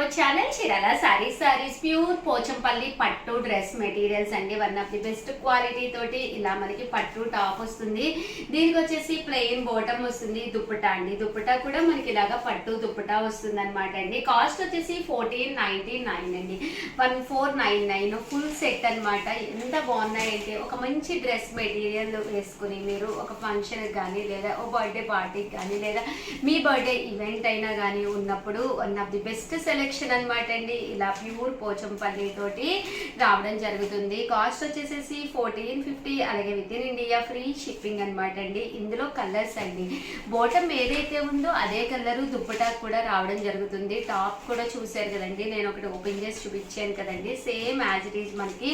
Hour channel Chirala saris pure Pochampally పట్టు dress materials అండి. One of the best quality తోటి ఇలా మనకి పట్టు టాప్ వస్తుంది. దీనికి వచ్చేసి ప్లెయిన్ బాటమ్ వస్తుంది. దుప్పటా అండి, దుప్పటా కూడా మనకి ఇలాగా పట్టు దుప్పటా వస్తుంది అనమాట అండి. కాస్ట్ వచ్చేసి 1499 అండి, 1499 ఫుల్ సెట్ అనమాట. ఎంత బాగున్నాయంటే ఒక మంచి డ్రెస్ మెటీరియల్ వేసుకుని మీరు ఒక ఫంక్షన్ కానీ లేదా ఒక బర్త్డే పార్టీకి కానీ లేదా మీ బర్త్డే ఈవెంట్ అయినా కానీ ఉన్నప్పుడు one of the best selection అనమాట అండి. ఇలా ప్యూర్ పోచంపల్లి తోటి రావడం జరుగుతుంది. కాస్ట్ వచ్చేసేసి 1450, అలాగే within India free shipping అనమాట అండి. ఇందులో కలర్స్ అండి, బాటమ్ ఏదైతే ఉందో అదే కలరు దుప్పటా కూడా రావడం జరుగుతుంది. టాప్ కూడా చూసారు కదండి, నేను ఒకటి ఓపెన్ చేసి చూపించాను కదండి, సేమ్ యాజ్ ఇట్ ఈజ్ మనకి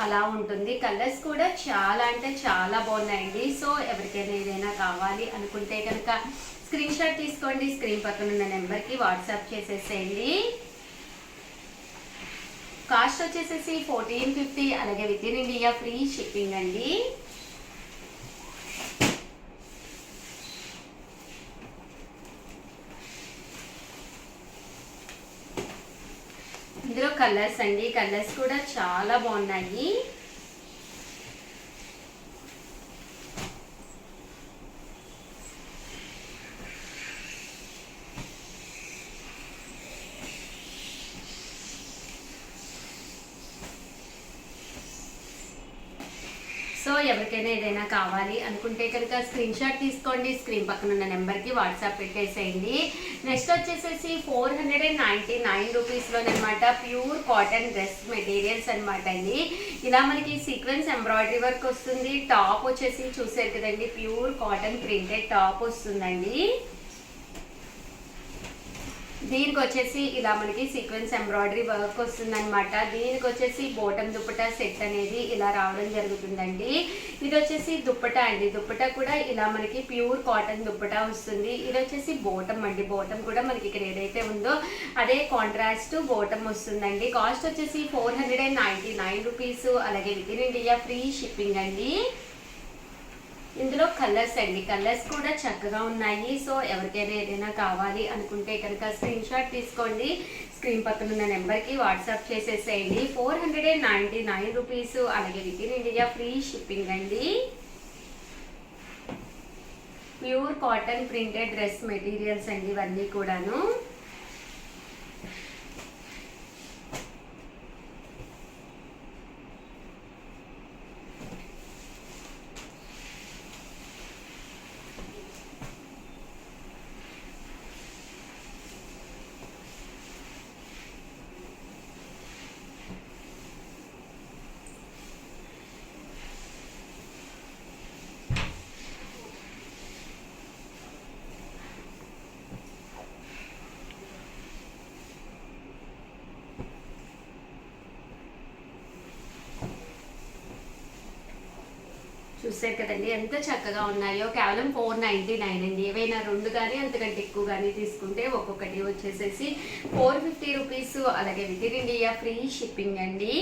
అలా ఉంటుంది. కలర్స్ కూడా చాలా అంటే చాలా బాగున్నాయండి. సో ఎవరికైనా ఏదైనా కావాలి అనుకుంటే కనుక స్క్రీన్ షాట్ తీసుకోండి, స్క్రీన్ పక్కన ఉన్న నెంబర్కి వాట్సాప్ చేసేసేయండి. కాస్ట్ వచ్చేసేసి 1450, అలాగే within India free shipping అండి. ఇందులో కలర్స్ అండి, కలర్స్ కూడా చాలా బాగున్నాయి. సో ఎవరికైనా ఏదైనా కావాలి అనుకుంటే కనుక స్క్రీన్ షాట్ తీసుకోండి, స్క్రీన్ పక్కన ఉన్న నెంబర్కి వాట్సాప్ పెట్టేసేయండి. నెక్స్ట్ వచ్చేసేసి 499 రూపీస్లోనమాట ప్యూర్ కాటన్ డ్రెస్ మెటీరియల్స్ అనమాట అండి. ఇలా మనకి సీక్వెన్స్ ఎంబ్రాయిడరీ వర్క్ వస్తుంది. టాప్ వచ్చేసి చూసారు కదండి, ప్యూర్ కాటన్ ప్రింటెడ్ టాప్ వస్తుందండి. దీనికి వచ్చేసి ఇలా మనకి సీక్వెన్స్ ఎంబ్రాయిడరీ వర్క్ వస్తుంది అనమాట. దీనికి వచ్చేసి బాటమ్ దుప్పటా సెట్ అనేది ఇలా రావడం జరుగుతుందండి. ఇది వచ్చేసి దుప్పటా అండి, దుప్పటా కూడా ఇలా మనకి ప్యూర్ కాటన్ దుప్పటా వస్తుంది. ఇది వచ్చేసి బాటమ్ అండి, బాటమ్ కూడా మనకి ఇక్కడ ఏదైతే ఉందో అదే కాంట్రాస్ట్ బాటమ్ వస్తుందండి. కాస్ట్ వచ్చేసి 499 రూపీస్, అలాగే within India free shipping అండి. ఇందులో కలర్స్ అండి, కలర్స్ కూడా చక్కగా ఉన్నాయి. సో ఎవరికైనా ఏదైనా కావాలి అనుకుంటే కనుక స్క్రీన్ షాట్ తీసుకోండి, స్క్రీన్ పక్కన ఉన్న నెంబర్కి వాట్సాప్ చేసేసేయండి. 499 రూపీస్, అలాగే within India free shipping అండి. Pure cotton printed dress materials అండి ఇవన్నీ కూడాను. చూసారు కదండి ఎంత చక్కగా ఉన్నాయో. కేవలం 499 అండి. ఏవైనా రెండు కానీ అంతకంటే ఎక్కువ కానీ తీసుకుంటే ఒక్కొక్కటి వచ్చేసేసి 450 రూపీస్, అలాగే within India free shipping అండి.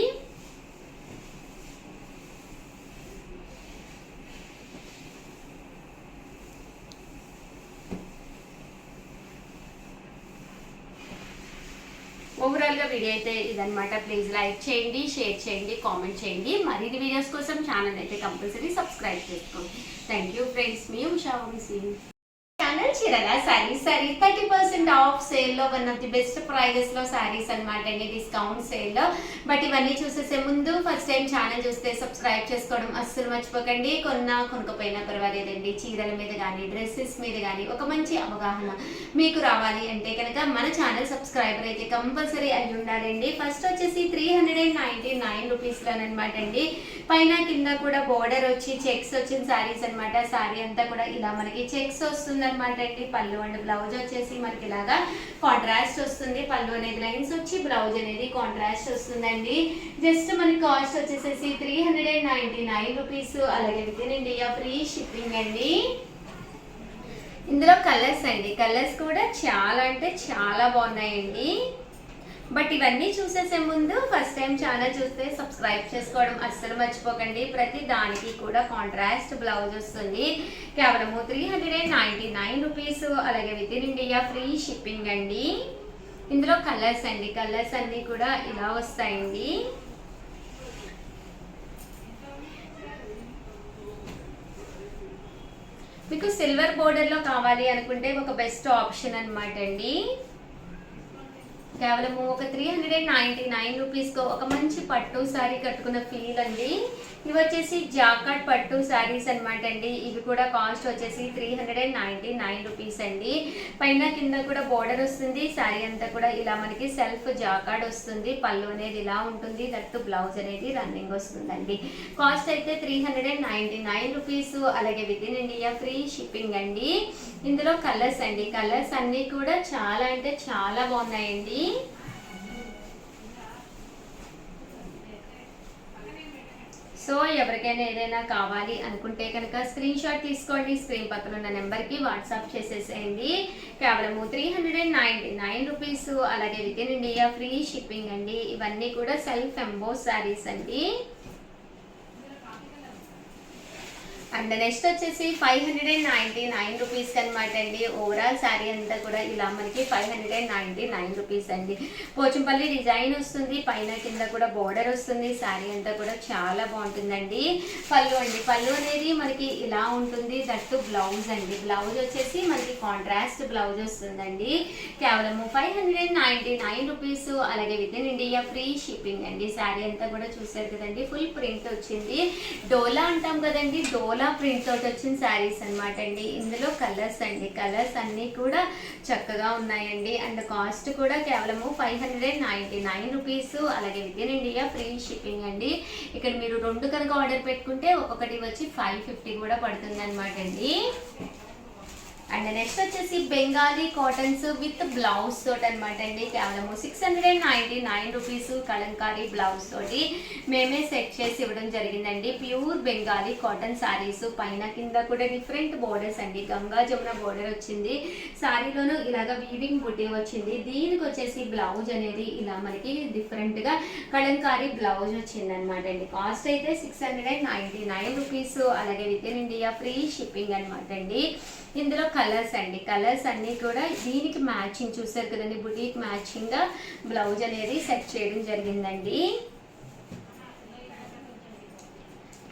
ఓవరాల్గా వీడియో అయితే ఇదనమాట. ప్లీజ్ లైక్ చేయండి, షేర్ చేయండి, కామెంట్ చేయండి. మరిన్ని వీడియోస్ కోసం ఛానల్ అయితే కంపల్సరీ సబ్స్క్రైబ్ చేసుకోండి. థ్యాంక్ యూ ఫ్రెండ్స్, మీ Usha Vamshi. Channel Chirala saris 30% off sale లో one of the best prices లో సారీస్ అనమాట అండి, డిస్కౌంట్ సేల్ లో. బట్ ఇవన్నీ చూసేసే ముందు ఫస్ట్ టైం ఛానల్ చూస్తే సబ్స్క్రైబ్ చేసుకోవడం అస్సలు మర్చిపోకండి. కొనకపోయినా పర్వాలేదండి, చీరల మీద కానీ డ్రెస్సెస్ మీద కానీ ఒక మంచి అవగాహన మీకు రావాలి అంటే కనుక మన ఛానల్ సబ్స్క్రైబర్ అయితే కంపల్సరీ అయి ఉండాలండి. ఫస్ట్ వచ్చేసి 399 రూపీస్లోనమాట అండి. పైన కింద కూడా బోర్డర్ వచ్చి చెక్స్ వచ్చిన సారీస్ అనమాట. సారీ అంతా కూడా ఇలా మనకి చెక్స్ వస్తుంది అనమాట అండి. పళ్ళు అండ్ బ్లౌజ్ వచ్చేసి మనకి ఇలాగా కాంట్రాస్ట్ వస్తుంది. పళ్ళు అనేది లైన్స్ వచ్చి బ్లౌజ్ అనేది కాంట్రాస్ట్ వస్తుందండి. జస్ట్ మనకి కాస్ట్ వచ్చేసేసి 399 రూపీస్, అలాగే within India free shipping అండి. ఇందులో కలర్స్ అండి, కలర్స్ కూడా చాలా అంటే చాలా బాగున్నాయండి. బట్ ఇవన్నీ చూసేసే ముందు ఫస్ట్ టైం ఛానల్ చూస్తే సబ్స్క్రైబ్ చేసుకోవడం అస్సలు మర్చిపోకండి. ప్రతి దానికి కూడా కాంట్రాస్ట్ బ్లౌజ్ వస్తుంది. కేవలము 399 రూపీస్, అలాగే within India free shipping అండి. ఇందులో కలర్స్ అండి, కలర్స్ అన్ని కూడా ఇలా వస్తాయండి. మీకు సిల్వర్ బోర్డర్ లో కావాలి అనుకుంటే ఒక బెస్ట్ ఆప్షన్ అనమాట అండి. కేవలం ఒక 399 రూపీస్కి ఒక మంచి పట్టు శారీ కట్టుకున్న ఫీల్ అండి. ఇవి వచ్చేసి జాకాట్ పట్టు శారీస్ అనమాట అండి. ఇవి కూడా కాస్ట్ వచ్చేసి 399 రూపీస్ అండి. పైన కింద కూడా బోర్డర్ వస్తుంది. శారీ అంతా కూడా ఇలా మనకి సెల్ఫ్ జాకాట్ వస్తుంది. పళ్ళు అనేది ఇలా ఉంటుంది, దట్టు బ్లౌజ్ అనేది రన్నింగ్ వస్తుందండి. కాస్ట్ అయితే 399 రూపీస్. అలాగే within India free shipping అండి. ఇందులో కలర్స్ అండి, కలర్స్ అన్నీ కూడా చాలా అంటే చాలా బాగున్నాయండి. సో ఎవరికైనా ఏదైనా కావాలి అనుకుంటే కనుక స్క్రీన్ షాట్ తీసుకోండి, స్క్రీన్ పక్కన ఉన్న నెంబర్కి వాట్సాప్ చేసేసేయండి. కేవలము 399 రూపీస్. అలాగే within India free shipping అండి. ఇవన్నీ కూడా సెల్ఫ్ ఎంబోస్ శారీస్ అండి. అండ్ నెక్స్ట్ వచ్చేసి 599 రూపీస్ అనమాట అండి. ఓవరాల్ శారీ అంతా కూడా ఇలా మనకి 599 రూపీస్ అండి. పోచంపల్లి డిజైన్ వస్తుంది, పైన కింద కూడా బోర్డర్ వస్తుంది. శారీ అంతా కూడా చాలా బాగుంటుందండి. పళ్ళు అండి, పళ్ళు అనేది మనకి ఇలా ఉంటుంది, దట్టు బ్లౌజ్ అండి. బ్లౌజ్ వచ్చేసి మనకి కాంట్రాస్ట్ బ్లౌజ్ వస్తుందండి. కేవలము 599 రూపీస్. అలాగే within India free shipping అండి. శారీ అంతా కూడా చూసారు కదండి, ఫుల్ ప్రింట్ వచ్చింది. డోలా అంటాం కదండి, డోలా ప్రింట్ తోటి వచ్చిన శారీస్ అనమాట అండి. ఇందులో కలర్స్ అండి, కలర్స్ అన్నీ కూడా చక్కగా ఉన్నాయండి. అండ్ కాస్ట్ కూడా కేవలము 599 రూపీస్. అలాగే within India free shipping అండి. ఇక్కడ మీరు 2 కనుక ఆర్డర్ పెట్టుకుంటే ఒక్కొక్కటి వచ్చి 550 కూడా పడుతుంది అనమాట అండి. అండ్ నెక్స్ట్ వచ్చేసి బెంగాలీ కాటన్స్ విత్ బ్లౌజ్ తోటి అనమాట అండి. కేవలము 699 రూపీస్. కలంకారీ బ్లౌజ్ తోటి మేమే సెట్ చేసి ఇవ్వడం జరిగిందండి. ప్యూర్ బెంగాలీ కాటన్ శారీస్, పైన కింద కూడా డిఫరెంట్ బోర్డర్స్ అండి. గంగా జమున బోర్డర్ వచ్చింది, శారీలోనూ ఇలాగ వీవింగ్ బుట్టి వచ్చింది. దీనికి వచ్చేసి బ్లౌజ్ అనేది ఇలా మనకి డిఫరెంట్ గా కలంకారీ బ్లౌజ్ వచ్చింది అనమాట అండి. కాస్ట్ అయితే 699 రూపీస్. అలాగే within India free shipping అనమాట అండి. ఇందులో కలర్స్ అండి, కలర్స్ అన్నీ కూడా దీనికి మ్యాచింగ్ చూసారు కదండి, బుటీకి మ్యాచింగ్ గా బ్లౌజ్ అనేది సెట్ చేయడం జరిగిందండి.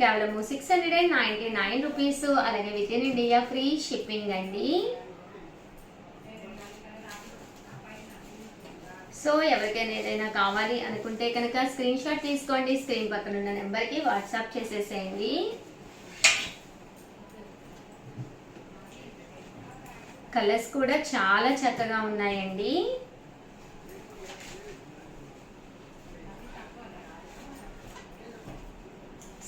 కేవలము 699 రూపీస్. అలాగే within India free shipping అండి. సో ఎవరికైనా ఏదైనా కావాలి అనుకుంటే కనుక స్క్రీన్ షాట్ తీసుకోండి, స్క్రీన్ పక్కన ఉన్న నెంబర్కి వాట్సాప్ చేసేసేయండి. కలర్స్ కూడా చాలా చక్కగా ఉన్నాయండి.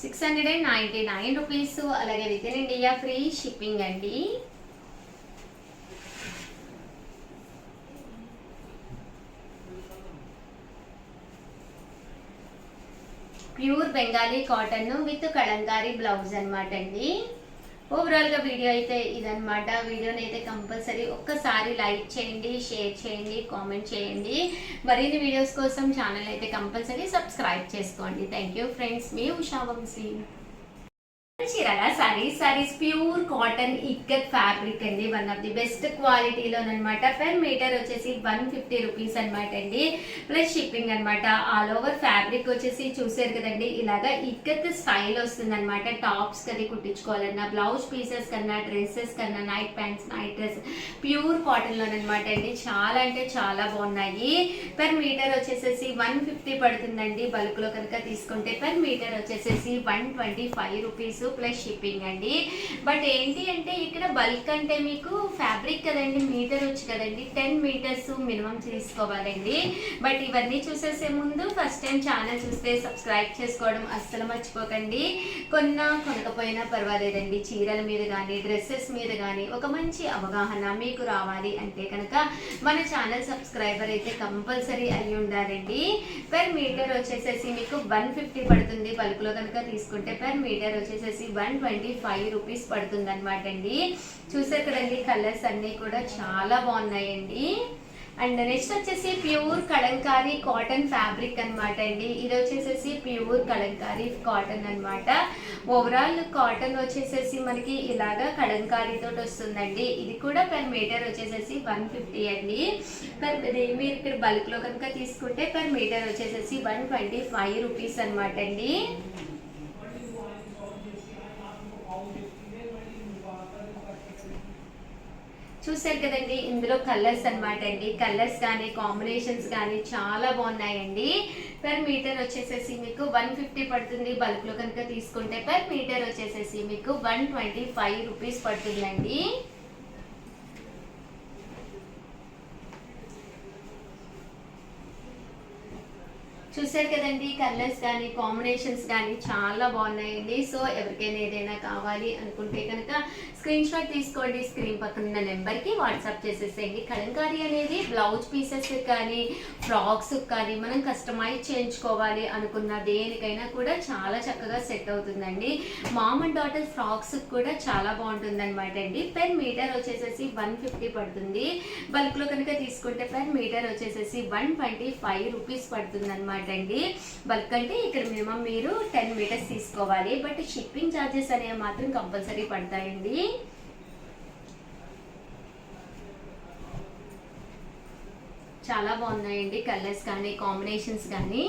$699 రూపీస్. అలాగే within India free shipping అండి. Pure Bengali cotton with Kalamkari blouse అనమాట అండి. ఓవరాల్ గా వీడియో అయితే ఇదనమాట. వీడియోని అయితే కంపల్సరీ ఒక్కసారి లైక్ చేయండి, షేర్ చేయండి, కామెంట్ చేయండి. మరిన్ని వీడియోస్ కోసం ఛానల్ అయితే కంపల్సరీ సబ్స్క్రైబ్ చేసుకోండి. థ్యాంక్ యూ ఫ్రెండ్స్, మీ Usha Vamshi. Chirala saris pure cotton ikat fabric అండి. వన్ ఆఫ్ ది బెస్ట్ క్వాలిటీలోనమాట. పర్ మీటర్ వచ్చేసి 150 రూపీస్ అనమాట అండి, ప్లస్ షిప్పింగ్ అనమాట. ఆల్ ఓవర్ ఫ్యాబ్రిక్ వచ్చేసి చూసారు కదండి, ఇలాగా ఇక్కత్ స్టైల్ వస్తుంది అనమాట. టాప్స్ కది కుట్టించుకోవాలన్నా, బ్లౌజ్ పీసెస్ కన్నా, డ్రెస్సెస్ కన్నా, night pants, night dress pure cotton లోనమాట అండి. చాలా అంటే చాలా బాగున్నాయి. పర్ మీటర్ వచ్చేసేసి 150 పడుతుందండి. బల్క్ లో కనుక తీసుకుంటే పర్ మీటర్ వచ్చేసేసి 125 రూపీస్ ప్లస్ షిప్పింగ్ అండి. బట్ ఏంటి అంటే ఇక్కడ బల్క్ అంటే మీకు ఫ్యాబ్రిక్ కదండి, మీటర్ వచ్చి కదండి, 10 మీటర్స్ మినిమం తీసుకోవాలండి. బట్ ఇవన్నీ చూసేసే ముందు ఫస్ట్ టైం ఛానల్ చూస్తే సబ్స్క్రైబ్ చేసుకోవడం అస్సలు మర్చిపోకండి. కొనకపోయినా పర్వాలేదండి, చీరల మీద కానీ డ్రెస్సెస్ మీద కానీ ఒక మంచి అవగాహన మీకు రావాలి అంటే కనుక మన ఛానల్ సబ్స్క్రైబర్ అయితే కంపల్సరీ అయ్యి ఉండాలండి. పర్ మీటర్ వచ్చేసేసి మీకు 150 పడుతుంది. బల్క్లో కనుక తీసుకుంటే పర్ మీటర్ వచ్చేసేసి 125 రూపీస్ పడుతుంది అనమాట అండి. చూసారు కదండి, కలర్స్ అన్నీ కూడా చాలా బాగున్నాయండి. అండ్ నెక్స్ట్ వచ్చేసి ప్యూర్ కలంకారీ కాటన్ ఫ్యాబ్రిక్ అనమాట అండి. ఇది వచ్చేసేసి ప్యూర్ కలంకారీ కాటన్ అనమాట. ఓవరాల్ కాటన్ వచ్చేసేసి మనకి ఇలాగా కలంకారీ తోటి వస్తుందండి. ఇది కూడా పర్ మీటర్ వచ్చేసేసి 150 అండి. మీరు ఇక్కడ బల్క్ లో కనుక తీసుకుంటే పర్ మీటర్ వచ్చేసేసి 125 రూపీస్ అనమాట అండి. చూసారు కదండి, ఇందులో కలర్స్ అనమాట అండి. కలర్స్ కానీ కాంబినేషన్స్ కానీ చాలా బాగున్నాయండి. పర్ మీటర్ వచ్చేసేసి మీకు 150 పడుతుంది. బల్క్ లో కనుక తీసుకుంటే పర్ మీటర్ వచ్చేసేసి మీకు 125 రూపీస్ పడుతుందండి. చూసారు కదండి, కలర్స్ కానీ కాంబినేషన్స్ కానీ చాలా బాగున్నాయండి. సో ఎవరికైనా ఏదైనా కావాలి అనుకుంటే కనుక స్క్రీన్ షాట్ తీసుకోండి, స్క్రీన్ పక్కన ఉన్న నెంబర్కి వాట్సాప్ చేసేసేయండి. కలంకారీ అనేది బ్లౌజ్ పీసెస్ కానీ ఫ్రాక్స్ కానీ మనం కస్టమైజ్ చేయించుకోవాలి అనుకున్న దేనికైనా కూడా చాలా చక్కగా సెట్ అవుతుందండి. మామ్ అండ్ డాటర్ ఫ్రాక్స్ కూడా చాలా బాగుంటుంది అనమాట అండి. పెర్ మీటర్ వచ్చేసేసి 150 పడుతుంది. బల్క్లో కనుక తీసుకుంటే పెర్ మీటర్ వచ్చేసేసి 125 రూపీస్ పడుతుంది అనమాట అండి. బల్క్ అంటే ఇక్కడ మినిమం మీరు 10 మీటర్స్ తీసుకోవాలి. బట్ షిప్పింగ్ ఛార్జెస్ అనేవి మాత్రం కంపల్సరీ పడతాయండి. చాలా బాగున్నాయండి కలర్స్ కానీ కాంబినేషన్స్ కానీ.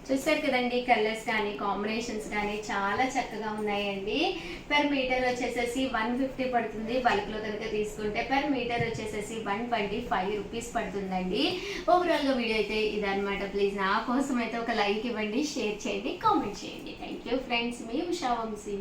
చూసారు కదండి, కలర్స్ కానీ కాంబినేషన్స్ కానీ చాలా చక్కగా ఉన్నాయండి. పర్ మీటర్ వచ్చేసేసి 150 పడుతుంది. బల్క్లో కనుక తీసుకుంటే పర్ మీటర్ వచ్చేసేసి 125 రూపీస్ పడుతుందండి. ఓవరాల్గా వీడియో అయితే ఇదనమాట. ప్లీజ్ నా కోసం అయితే ఒక లైక్ ఇవ్వండి, షేర్ చేయండి, కామెంట్ చేయండి. థ్యాంక్ యూ ఫ్రెండ్స్, మీ ఉషా వంశీ.